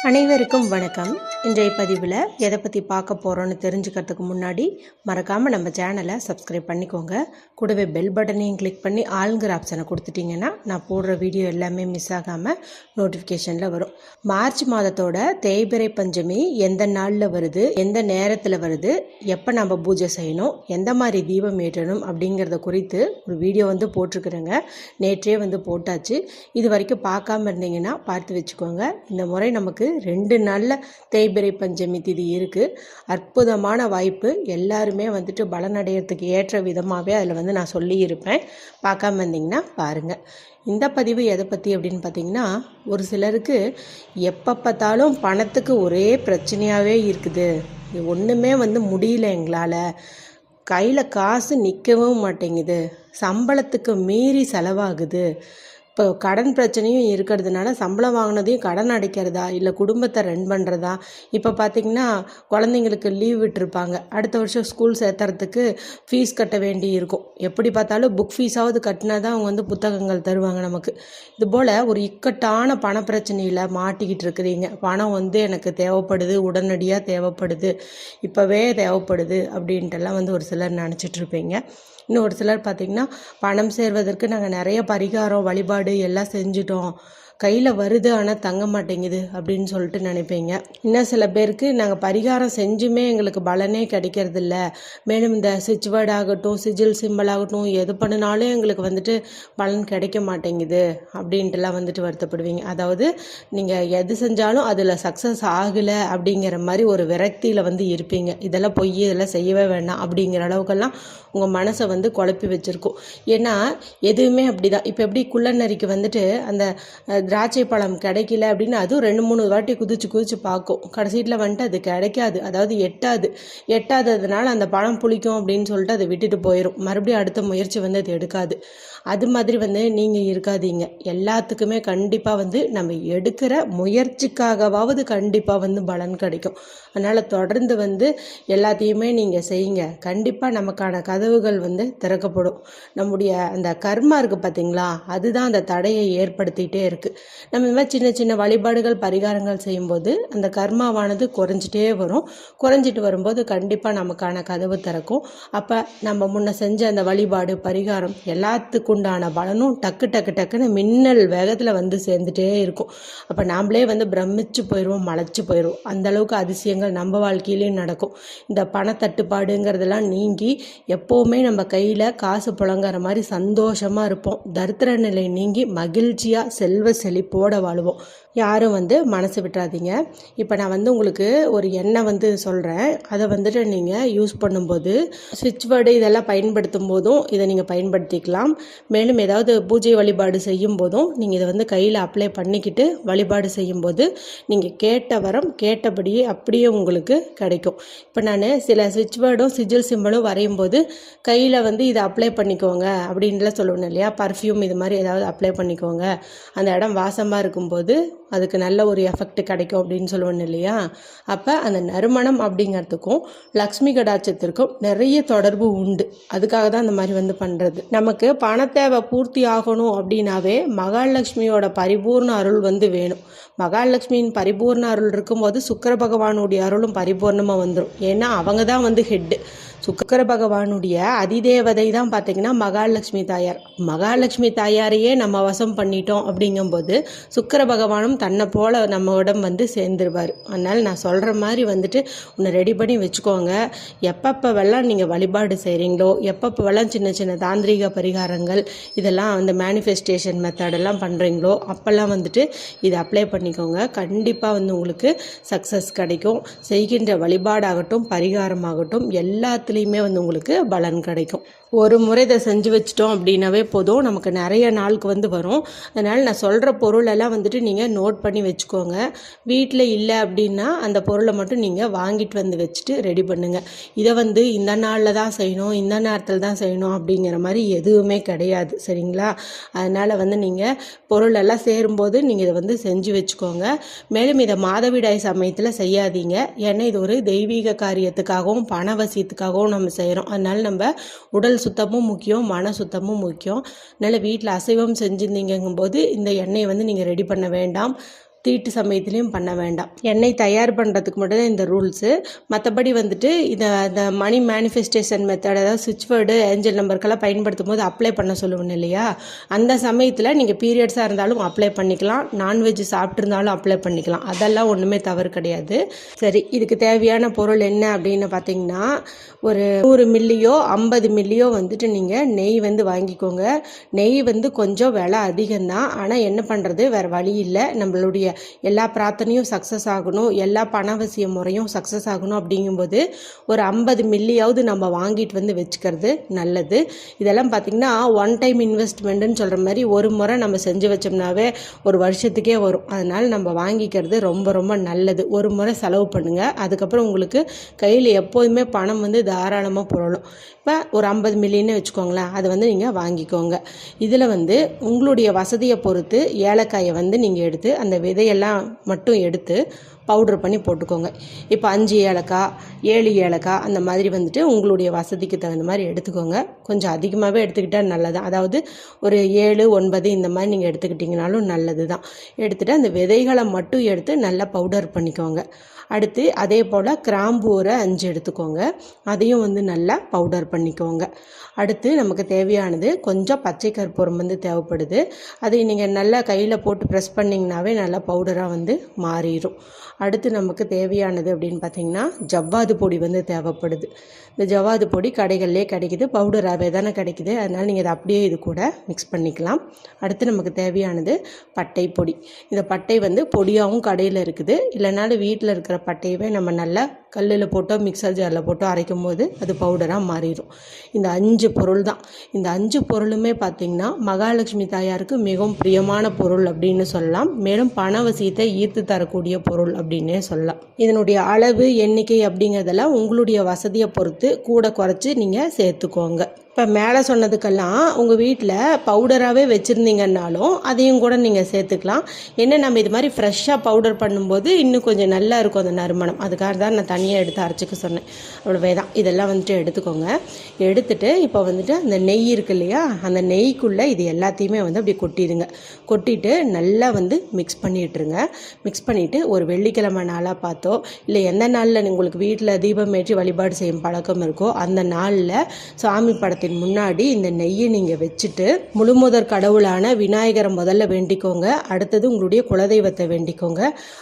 அனைவருக்கும் வணக்கம். இன்றைய பதிவில் எதை பற்றி பார்க்க போகிறோன்னு தெரிஞ்சுக்கிறதுக்கு முன்னாடி மறக்காமல் நம்ம சேனலை சப்ஸ்கிரைப் பண்ணிக்கோங்க. கூடவே பெல் பட்டனையும் கிளிக் பண்ணி ஆளுங்கிற ஆப்ஷனை கொடுத்துட்டிங்கன்னா நான் போடுற வீடியோ எல்லாமே மிஸ் ஆகாமல் நோட்டிஃபிகேஷனில் வரும். மார்ச் மாதத்தோட தேய்பிறை பஞ்சமி எந்த நாளில் வருது, எந்த நேரத்தில் வருது, எப்போ நம்ம பூஜை செய்யணும், எந்த மாதிரி தீபம் ஏற்றணும் அப்படிங்கிறத குறித்து ஒரு வீடியோ போட்டிருக்கிறேங்க. நேற்றே போட்டாச்சு. இது வரைக்கும் பார்க்காம இருந்தீங்கன்னா பார்த்து வச்சுக்கோங்க. இந்த முறை நமக்கு 2 நாளில் தேய்பிறை பஞ்சமி திதி இருக்குது. அற்புதமான வாய்ப்பு. எல்லாருமே பலனடைகிறதுக்கு ஏற்ற விதமாகவே அதில் நான் சொல்லியிருப்பேன். பார்க்காம இருந்தீங்கன்னா பாருங்கள். இந்த பதிவு எதை பற்றி அப்படின்னு பார்த்தீங்கன்னா, ஒரு சிலருக்கு எப்போ பார்த்தாலும் பணத்துக்கு ஒரே பிரச்சனையாகவே இருக்குது. இது ஒன்றுமே முடியல, எங்களால் கையில் காசு நிற்கவும் மாட்டேங்குது, சம்பளத்துக்கு மீறி செலவாகுது, இப்போ கடன் பிரச்சனையும் இருக்கிறதுனால சம்பளம் வாங்கினதையும் கடன் அடைக்கிறதா இல்லை குடும்பத்தை ரன் பண்ணுறதா. இப்போ பார்த்திங்கன்னா குழந்தைங்களுக்கு லீவ் விட்டுருப்பாங்க, அடுத்த வருஷம் ஸ்கூல் சேர்த்துறதுக்கு ஃபீஸ் கட்ட வேண்டி இருக்கும். எப்படி பார்த்தாலும் புக் ஃபீஸாவது கட்டினா தான் அவங்க புத்தகங்கள் தருவாங்க நமக்கு. இதுபோல் ஒரு இக்கட்டான பண பிரச்சனையில் மாட்டிக்கிட்டு இருக்கிறீங்க. பணம் எனக்கு தேவைப்படுது, உடனடியாக தேவைப்படுது, இப்போவே தேவைப்படுது அப்படின்ட்டுலாம் ஒரு சிலர் நினச்சிட்ருப்பீங்க. இன்னும் ஒரு சிலர் பார்த்திங்கன்னா, பணம் சேர்வதற்கு நாங்கள் நிறைய பரிகாரம் வழிபாடு எல்லாம் செஞ்சுட்டோம், கையில் வருது ஆனால் தங்க மாட்டேங்குது அப்படின்னு சொல்லிட்டு நினைப்பீங்க. இன்னும் சில பேருக்கு நாங்கள் பரிகாரம் செஞ்சுமே எங்களுக்கு பலனே கிடைக்கிறதில்ல, மேலும் இந்த ஸ்விட்ச் வேர்ட் ஆகட்டும், சிஜில் சிம்பிள் ஆகட்டும், எது பண்ணினாலும் எங்களுக்கு பலன் கிடைக்க மாட்டேங்குது அப்படின்ட்டுலாம் வருத்தப்படுவீங்க. அதாவது நீங்கள் எது செஞ்சாலும் அதில் சக்ஸஸ் ஆகலை அப்படிங்கிற மாதிரி ஒரு விரக்தியில் இருப்பீங்க. இதெல்லாம் பொய், இதெல்லாம் செய்யவே வேண்டாம் அப்படிங்கிற அளவுக்கெல்லாம் உங்கள் மனசை குழப்பி வச்சுருக்கும். ஏன்னா எதுவுமே அப்படி தான். இப்போ எப்படி குள்ளநரிக்கு அந்த திராட்சை பழம் கிடைக்கல அப்படின்னு அதுவும் 2-3 வாட்டி குதிச்சு பார்க்கும். கடைசியில் அது கிடைக்காது, அதாவது எட்டாததுனால அந்த பழம் புளிக்கும் அப்படின்னு சொல்லிட்டு அதை விட்டுட்டு போயிடும். மறுபடியும் அடுத்த முயற்சி அது எடுக்காது. அது மாதிரி நீங்கள் இருக்காதீங்க. எல்லாத்துக்குமே கண்டிப்பாக நம்ம எடுக்கிற முயற்சிக்காகவாவது கண்டிப்பாக பலன் கிடைக்கும். அதனால் தொடர்ந்து எல்லாத்தையுமே நீங்கள் செய்யுங்க. கண்டிப்பாக நமக்கான கதவுகள் திறக்கப்படும். நம்முடைய அந்த கர்மா இருக்குது பார்த்தீங்களா, அதுதான் அந்த தடையை ஏற்படுத்திகிட்டே இருக்குது. நம்ம இந்த மாதிரி சின்ன சின்ன வழிபாடுகள் பரிகாரங்கள் செய்யும்போது அந்த கர்மாவானது குறைஞ்சிட்டே வரும். குறைஞ்சிட்டு வரும்போது கண்டிப்பாக நமக்கான கதவு திறக்கும். அப்போ நம்ம முன்ன செஞ்ச அந்த வழிபாடு பரிகாரம் எல்லாத்துக்குண்டான பலனும் டக்குன்னு மின்னல் வேகத்தில் சேர்ந்துட்டே இருக்கும். அப்போ நாம்ளே பிரமிச்சு போயிடுவோம், மலைச்சு போயிடுவோம். அந்தளவுக்கு அதிசயங்கள் நம்ம வாழ்க்கையிலையும் நடக்கும். இந்த பணத்தட்டுப்பாடுங்கிறதெல்லாம் நீங்கி எப்போவுமே நம்ம கையில் காசு புழங்குற மாதிரி சந்தோஷமாக இருப்போம். தரித்திர நிலை நீங்கி மகிழ்ச்சியாக செல்வ செழிப்போடு வாழுவோம். யாரும் மனசு விட்டுறாதீங்க. இப்போ நான் உங்களுக்கு ஒரு எண்ணெய் சொல்கிறேன். அதை நீங்கள் யூஸ் பண்ணும்போது ஸ்விட்ச் வேர்டு இதெல்லாம் பயன்படுத்தும் போதும் இதை நீங்கள் பயன்படுத்திக்கலாம். மேலும் ஏதாவது பூஜை வழிபாடு செய்யும் போதும் நீங்கள் இதை கையில் அப்ளை பண்ணிக்கிட்டு வழிபாடு செய்யும்போது நீங்கள் கேட்ட வரம் கேட்டபடியே அப்படியே உங்களுக்கு கிடைக்கும். இப்போ நான் சில ஸ்விட்ச் வேர்டும் சிஜில் சிம்பிளும் வரையும் போது கையில் இதை அப்ளை பண்ணிக்கோங்க அப்படின்லாம் சொல்லுவேன் இல்லையா. பர்ஃப்யூம் இது மாதிரி ஏதாவது அப்ளை பண்ணிக்கோங்க, அந்த இடம் வாசமாக இருக்கும்போது அதுக்கு நல்ல ஒரு எஃபெக்ட் கிடைக்கும் அப்படின்னு சொல்லுவேன் இல்லையா. அப்போ அந்த நறுமணம் அப்படிங்கிறதுக்கும் லக்ஷ்மி கடாட்சத்திற்கும் நிறைய தொடர்பு உண்டு. அதுக்காக தான் அந்த மாதிரி பண்ணுறது. நமக்கு பண தேவை பூர்த்தி ஆகணும் அப்படின்னாவே மகாலட்சுமியோட பரிபூர்ண அருள் வேணும். மகாலட்சுமியின் பரிபூர்ண அருள் இருக்கும்போது சுக்கிர பகவானுடைய அருளும் பரிபூர்ணமாக வந்துடும். ஏன்னா அவங்க தான் ஹெட்டு. சுக்கிர பகவானுடைய அதிதேவதை தான் பார்த்திங்கன்னா மகாலட்சுமி தாயார். மகாலட்சுமி தாயாரையே நம்ம வசம் பண்ணிட்டோம் அப்படிங்கும்போது சுக்கிர பகவானும் தன்னை போல் நம்மோடம் சேர்ந்துருவார். அதனால் நான் சொல்கிற மாதிரி உன்னை ரெடி பண்ணி வச்சுக்கோங்க. எப்பப்போவெல்லாம் நீங்கள் வழிபாடு செய்கிறீங்களோ, எப்பப்போவெல்லாம் சின்ன சின்ன தாந்திரிக பரிகாரங்கள் இதெல்லாம் மேனிஃபெஸ்டேஷன் மெத்தடெல்லாம் பண்ணுறீங்களோ அப்போல்லாம் இதை அப்ளை பண்ணிக்கோங்க. கண்டிப்பாக உங்களுக்கு சக்ஸஸ் கிடைக்கும். செய்கின்ற வழிபாடாகட்டும் பரிகாரமாகட்டும் எல்லாத்துலேயுமே உங்களுக்கு பலன் கிடைக்கும். ஒரு முறை இதை செஞ்சு வச்சிட்டோம் அப்படின்னாவே போதும், நமக்கு நிறைய நாளுக்கு வரும். அதனால் நான் சொல்கிற பொருளெல்லாம் நீங்கள் நோட் பண்ணி வச்சுக்கோங்க. வீட்டில் இல்லை அப்படின்னா அந்த பொருளை மட்டும் நீங்கள் வாங்கிட்டு வச்சுட்டு ரெடி பண்ணுங்கள். இதை இந்த நாளில் தான் செய்யணும், இந்த நேரத்தில் தான் செய்யணும் அப்படிங்கிற மாதிரி எதுவுமே கிடையாது, சரிங்களா. அதனால் நீங்கள் பொருளெல்லாம் சேரும்போது நீங்கள் இதை செஞ்சு வச்சுக்கோங்க. மேலும் இதை மாதவிடாய் சமயத்தில் செய்யாதீங்க. ஏன்னா இது ஒரு தெய்வீக காரியத்துக்காகவும் பணவசியத்துக்காகவும் நம்ம செய்கிறோம். அதனால் நம்ம உடல் சுத்தமும் முக்கியம், மன சுத்தமும் முக்கியம். அதனால் வீட்டில் அசைவம் செஞ்சுருந்தீங்கும்போது இந்த எண்ணெயை நீங்கள் ரெடி பண்ண வேண்டாம். தீட்டு சமயத்துலேயும் பண்ண வேண்டாம். எண்ணெய் தயார் பண்ணுறதுக்கு மட்டும்தான் இந்த ரூல்ஸு. மற்றபடி வந்துட்டு இந்த மணி மேனிஃபெஸ்டேஷன் மெத்தட், அதாவது சுவிட்ச் வேர்டு, ஏஞ்சல் நம்பருக்கெல்லாம் பயன்படுத்தும் போது அப்ளை பண்ண சொல்லுவேன் இல்லையா, அந்த சமயத்தில் நீங்கள் பீரியட்ஸாக இருந்தாலும் அப்ளை பண்ணிக்கலாம், நான்வெஜ் சாப்பிட்ருந்தாலும் அப்ளை பண்ணிக்கலாம். அதெல்லாம் ஒன்றுமே தவறு கிடையாது. சரி, இதுக்கு தேவையான பொருள் என்ன அப்படின்னு பார்த்தீங்கன்னா, ஒரு 100 மில்லியோ 50 மில்லியோ வந்துட்டு நீங்கள் நெய் வந்து வாங்கிக்கோங்க. நெய் வந்து கொஞ்சம் விலை அதிகம்தான், ஆனால் என்ன பண்ணுறது, வேறு வழி இல்லை. நம்மளுடைய எல்லா பிரார்த்தனையும் சக்ஸஸ் ஆகணும், எல்லா பணவசிய முறையும் சக்ஸஸ் ஆகணும் அப்படிங்கும்போது ஒரு 50 மில்லியாவது நம்ம வாங்கிட்டு வந்து வச்சுக்கிறது நல்லது. இதெல்லாம் பார்த்திங்கன்னா ஒன் டைம் இன்வெஸ்ட்மெண்ட்டுன்னு சொல்கிற மாதிரி ஒரு முறை நம்ம செஞ்சு வச்சோம்னாவே ஒரு வருஷத்துக்கே வரும். அதனால் நம்ம வாங்கிக்கிறது ரொம்ப ரொம்ப நல்லது. ஒரு முறை செலவு பண்ணுங்கள், அதுக்கப்புறம் உங்களுக்கு கையில் எப்போதுமே பணம் வந்து தாராளமாக புரளும். இப்போ ஒரு 50 மில்லியன்னு வச்சுக்கோங்களேன், அதை வந்து நீங்கள் வாங்கிக்கோங்க. இதில் வந்து உங்களுடைய வசதியை பொறுத்து ஏலக்காயை வந்து நீங்கள் எடுத்து அந்த விதையெல்லாம் மட்டும் எடுத்து பவுட்ரு பண்ணி போட்டுக்கோங்க. இப்போ 5 ஏலக்காய் 7 ஏலக்காய் அந்த மாதிரி வந்துட்டு உங்களுடைய வசதிக்கு தகுந்த மாதிரி எடுத்துக்கோங்க. கொஞ்சம் அதிகமாகவே எடுத்துக்கிட்டால் நல்லது. அதாவது ஒரு 7 9 இந்த மாதிரி நீங்கள் எடுத்துக்கிட்டிங்கனாலும் நல்லது தான். எடுத்துகிட்டு அந்த விதைகளை மட்டும் எடுத்து நல்லா பவுடர் பண்ணிக்கோங்க. அடுத்து அதே போல் கிராம்பு ஒரு 5 எடுத்துக்கோங்க, அதையும் வந்து நல்லா பவுடர் பண்ணிக்கோங்க. அடுத்து நமக்கு தேவையானது கொஞ்சம் பச்சை கற்பூரம் வந்து தேவைப்படுது. அதை நீங்கள் நல்லா கையில் போட்டு ப்ரெஸ் பண்ணிங்கனாவே நல்லா பவுடராக வந்து மாறிடும். அடுத்து நமக்கு தேவையானது அப்படின்னு பார்த்திங்கன்னா ஜவ்வாது பொடி வந்து தேவைப்படுது. இந்த ஜவ்வாது பொடி கடைகள்லேயே கிடைக்கிது, பவுடராகவே தானே கிடைக்கிது, அதனால் நீங்கள் இதை அப்படியே இது கூட மிக்ஸ் பண்ணிக்கலாம். அடுத்து நமக்கு தேவையானது பட்டை பொடி. இந்த பட்டை வந்து பொடியாகவும் கடையில் இருக்குது, இல்லைனாலும் வீட்டில் இருக்கிற பட்டையவே நம்ம நல்லா கல்லில் போட்டோ மிக்சர் ஜாரில் போட்டோ அரைக்கும் போது அது பவுடராக மாறிடும். இந்த 5 பொருள் தான். இந்த 5 பொருளுமே பார்த்திங்கன்னா மகாலட்சுமி தாயாருக்கு மிகவும் பிரியமான பொருள் அப்படின்னு சொல்லலாம். மேலும் பணவசியத்தை ஈர்த்து தரக்கூடிய பொருள் அப்படின்னே சொல்லலாம். இதனுடைய அளவு எண்ணிக்கை அப்படிங்கிறதெல்லாம் உங்களுடைய வசதியை பொறுத்து கூட குறைச்சி நீங்கள் சேர்த்துக்கோங்க. இப்போ மேலே சொன்னதுக்கெல்லாம் உங்கள் வீட்டில் பவுடராகவே வச்சுருந்தீங்கன்னாலும் அதையும் கூட நீங்கள் சேர்த்துக்கலாம். ஏன்னா நம்ம இது மாதிரி ஃப்ரெஷ்ஷாக பவுடர் பண்ணும்போது இன்னும் கொஞ்சம் நல்லா இருக்கும் அந்த நறுமணம். அதுக்காக தான் நான் தனியாக எடுத்து அரைச்சிக்க சொன்னேன். அவ்வளோவே தான். இதெல்லாம் வந்துட்டு எடுத்துக்கோங்க. எடுத்துகிட்டு இப்போ வந்துட்டு அந்த நெய் இருக்கு இல்லையா, அந்த நெய்க்குள்ளே இது எல்லாத்தையுமே வந்து அப்படி கொட்டிடுங்க. கொட்டிட்டு நல்லா வந்து மிக்ஸ் பண்ணிட்டுருங்க. மிக்ஸ் பண்ணிவிட்டு ஒரு வெள்ளிக்கிழமை நாளாக பார்த்தோ, இல்லை எந்த நாளில் உங்களுக்கு வீட்டில் தீபம் ஏற்றி வழிபாடு செய்யும் பழக்கம் இருக்கோ அந்த நாளில் சாமி படத்தை முன்னாடி இந்த நெய்யை நீங்கள் வச்சுட்டு முழுமுதற் கடவுளான விநாயகரை முதல்ல வேண்டிக்கோங்க. அடுத்தது உங்களுடைய குலதெய்வத்தை வேண்டிக்கோங்க.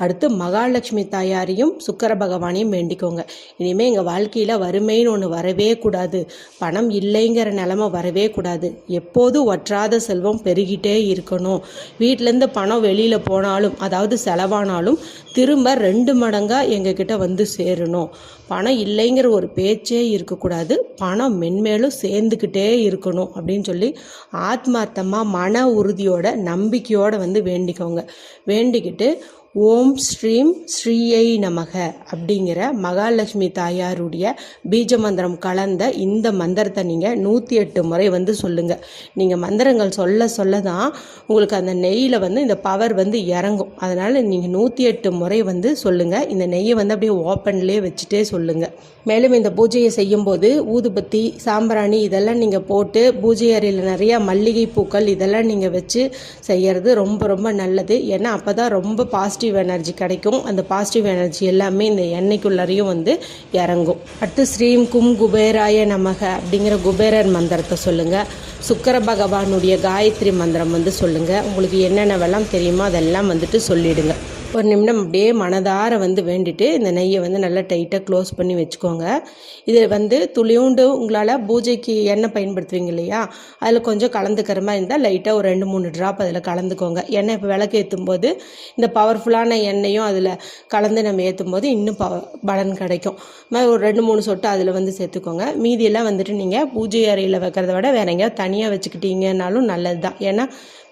அடுத்து மகாலட்சுமி தாயாரையும் சுக்கிர பகவானையும் வேண்டிக்கோங்க. இனிமேல் எங்கள் வாழ்க்கையில் வறுமைன்னு ஒன்று வரவே கூடாது, பணம் இல்லைங்கிற நிலைமை வரவே கூடாது, எப்போதும் வற்றாத செல்வம் பெருகிட்டே இருக்கணும், வீட்டிலேருந்து பணம் வெளியில் போனாலும் அதாவது செலவானாலும் திரும்ப 2 மடங்காக எங்ககிட்ட வந்து சேரணும், பணம் இல்லைங்கிற ஒரு பேச்சே இருக்கக்கூடாது, பணம் மென்மேலும் சேர்ந்துக்கிட்டே இருக்கணும் அப்படின்னு சொல்லி ஆத்மார்த்தமாக மன உறுதியோட நம்பிக்கையோடு வந்து வேண்டிக்கோங்க. வேண்டிக்கிட்டு ஓம் ஸ்ரீம் ஸ்ரீயை நமக அப்படிங்கிற மகாலட்சுமி தாயாருடைய பீஜ மந்திரம் கலந்த இந்த மந்திரத்தை நீங்கள் 108 முறை வந்து சொல்லுங்கள். நீங்கள் மந்திரங்கள் சொல்ல சொல்ல தான் உங்களுக்கு அந்த நெய்யில் வந்து இந்த பவர் வந்து இறங்கும். அதனால் நீங்கள் 108 முறை வந்து சொல்லுங்கள். இந்த நெய்யை வந்து அப்படியே ஓப்பன்லேயே வச்சுட்டே சொல்லுங்கள். மேலும் இந்த பூஜையை செய்யும்போது ஊதுபத்தி சாம்பிராணி இதெல்லாம் நீங்கள் போட்டு பூஜை அறையில் நிறையா மல்லிகை பூக்கள் இதெல்லாம் நீங்கள் வச்சு செய்கிறது ரொம்ப ரொம்ப நல்லது. ஏன்னா அப்போ தான் ரொம்ப பாசிட்டிவ் எனர்ஜி கிடைக்கும். அந்த பாசிட்டிவ் எனர்ஜி எல்லாமே இந்த எண்ணெய்க்குள்ளரையும் வந்து இறங்கும். அடுத்து ஸ்ரீம் கும் குபேராய நமக அப்படிங்கிற குபேரர் மந்திரத்தை சொல்லுங்கள். சுக்கிர பகவானுடைய காயத்ரி மந்திரம் வந்து சொல்லுங்கள். உங்களுக்கு என்னென்னவெல்லாம் தெரியுமோ அதெல்லாம் வந்துட்டு சொல்லிவிடுங்க. ஒரு நிமிடம் அப்படியே மனதார வந்து வேண்டிட்டு இந்த நெய்யை வந்து நல்லா டைட்டாக க்ளோஸ் பண்ணி வச்சுக்கோங்க. இதில் வந்து துளியுண்டு உங்களால் பூஜைக்கு எண்ணெய் பயன்படுத்துவீங்க இல்லையா, அதில் கொஞ்சம் கலந்துக்கிற மாதிரி இருந்தால் லைட்டாக ஒரு 2-3 ட்ராப் அதில் கலந்துக்கோங்க. எண்ணெய் இப்போ விளக்கு ஏற்றும் போது இந்த பவர்ஃபுல்லான எண்ணெயும் அதில் கலந்து நம்ம ஏற்றும் போது இன்னும் பலன் கிடைக்கும். ஒரு 2-3 சொட்டு அதில் வந்து சேர்த்துக்கோங்க. மீதியெல்லாம் வந்துட்டு நீங்கள் பூஜை அறையில் வைக்கிறத விட வேற எங்கேயாவது தனியாக வச்சுக்கிட்டீங்கன்னாலும் நல்லது தான். ஏன்னா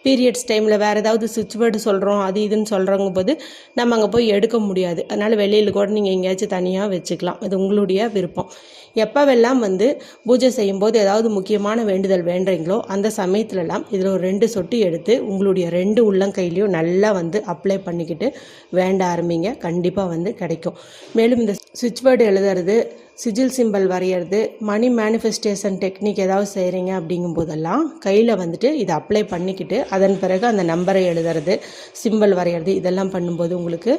பீரியட்ஸ் டைமில் வேறு ஏதாவது சுவிட்ச் வேர்டு சொல்கிறோம் அது இதுன்னு சொல்கிறவங்க போது நம்ம அங்கே போய் எடுக்க முடியாது. அதனால் வெளியில் கூட நீங்கள் எங்கேயாச்சும் தனியாக வச்சுக்கலாம். இது உங்களுடைய விருப்பம். எப்போவெல்லாம் வந்து பூஜை செய்யும்போது ஏதாவது முக்கியமான வேண்டுதல் வேண்டுறீங்களோ அந்த சமயத்துலலாம் இதில் ஒரு 2 சொட்டு எடுத்து உங்களுடைய 2 உள்ளங்கையிலையும் நல்லா வந்து அப்ளை பண்ணிக்கிட்டு வேண்ட ஆரம்பிங்க. கண்டிப்பாக வந்து கிடைக்கும். மேலும் இந்த சுவிட்ச் வேர்டு எழுதுறது சிஜில் சிம்பல் வரைகிறது, மணி மேனிஃபெஸ்டேஷன் டெக்னிக் ஏதாவது செய்கிறீங்க அப்படிங்கும்போதெல்லாம் கையில் வந்துட்டு இதை அப்ளை பண்ணிக்கிட்டு அதன் பிறகு அந்த நம்பரை எழுதுறது, சிம்பல் வரைகிறது இதெல்லாம் பண்ணும்போது உங்களுக்கு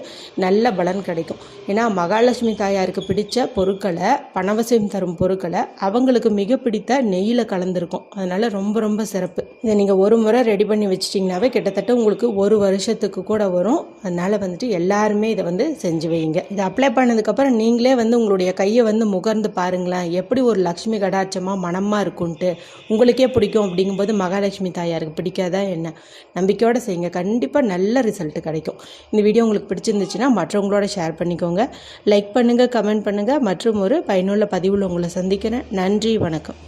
நல்ல பலன் கிடைக்கும். ஏன்னா மகாலட்சுமி தாயாருக்கு பிடித்த பொருட்களை, பணவசியம் தரும் பொருட்களை அவங்களுக்கு மிக பிடித்த நெய்யில் கலந்துருக்கும். அதனால் ரொம்ப ரொம்ப சிறப்பு. இதை நீங்கள் ஒரு முறை ரெடி பண்ணி வச்சிட்டிங்கனாவே கிட்டத்தட்ட உங்களுக்கு 1 வருஷத்துக்கு கூட வரும். அதனால் வந்துட்டு எல்லாருமே இதை செஞ்சு வைங்க. இதை அப்ளை பண்ணதுக்கப்புறம் நீங்களே உங்களுடைய கையை முகர்ந்து பாருங்களேன், எப்படி ஒரு லக்ஷ்மி கடாட்சமாக மனமாக இருக்குன்ட்டு. உங்களுக்கே பிடிக்கும் அப்படிங்கும்போது மகாலட்சுமி தாயாருக்கு பிடிக்காதா என்ன? நம்பிக்கையோடு செய்யுங்க, கண்டிப்பாக நல்ல ரிசல்ட் கிடைக்கும். இந்த வீடியோ உங்களுக்கு பிடிச்சிருந்துச்சுன்னா மற்றவங்களோட ஷேர் பண்ணிக்கோங்க, லைக் பண்ணுங்கள், கமெண்ட் பண்ணுங்கள். மற்றும் ஒரு பயனுள்ள பதிவில் உங்களை சந்திக்கிறேன். நன்றி, வணக்கம்.